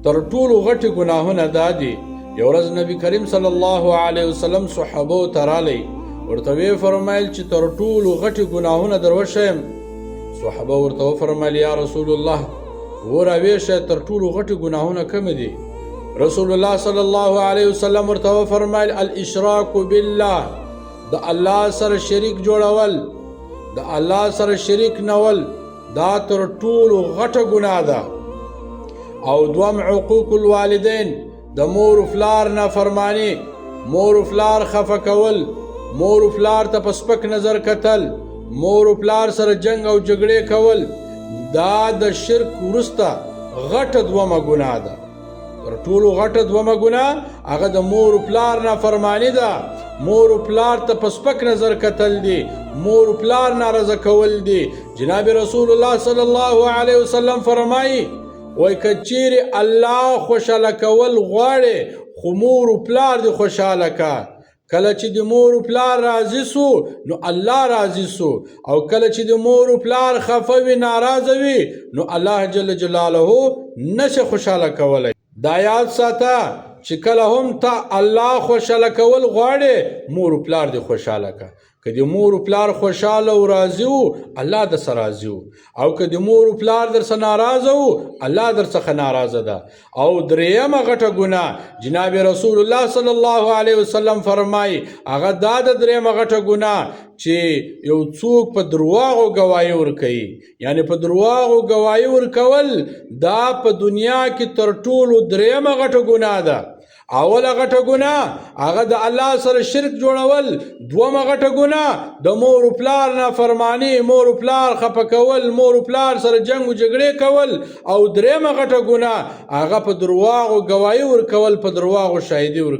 تر ټولو غټي ګناهونه دا دي. یو ورځ نبی کریم صلی الله علیه وسلم صحابو ته رالی، ورته ویې فرمایل چې تر ټولو غټي ګناهونه در وښیم. صحابه ورته وفرمایل یا رسول الله وراویشه تر ټولو غټي ګناهونه کوم دي؟ رسول الله صلی الله علیه وسلم ورته وفرمایل الاشراک بالله، د الله سره شریک جوړول، د الله سره شریک نول، دا تر ټولو غټه ګناه ده. او دوم عقوق الوالدین، د مور و پلار نافرمانی، مور و پلار خفه کول، مور و پلار ته په سپک نظر کتل، مور و پلار سره جنگ او جګړې کول، دا د شرک وروسته غټه دومه ګناه ده. تر ټولو غټه دومه ګناه هغه د مور و پلار نافرمانی ده. مور و پلار ته په سپک نظر کتل دي، مور و پلار ناراضه کول دي. جناب رسول الله صلی الله علیه وسلم فرمایي وای که چیرې الله خوشحاله کول غواړې خو مور و پلار دې خوشحاله که. کله چې د مور و پلار راضي سو نو الله راضي سو، او کله چې د مور و پلار خفه وي ناراضه وي نو الله جل جلاله نشه خوشحاله کولی. دا یاد ساته چې کله هم ته الله خوشحاله کول غواړې مور و پلار دې خوشحاله که. که د مور و پلار خوشحاله و راضي وو الله در سره راضي وو، او که د مور و پلار در سره ناراضه وو الله در څخه ناراضه ده. او درېیمه غټه ګناه جناب رسول الله صلی الله علیه وسلم فرمایي هغه دا د درېیمه غټه ګناه چې یو څوک په درواغو ګواهي ورکوي. یعنی په درواغو ګواهي ورکول دا په دنیا کې تر ټولو درېیمه غټه ګناه ده. اوله غټه ګناه هغه د الله سره شرک جوړول، دومه غټه ګناه د مور و پلار نافرمانی، مور و پلار خفه کول، مور و پلار سره جنگ و جګړې کول، او درېیمه غټه ګناه هغه په درواغو ګواهي ورکول، په درواغو شاهدي ورکول.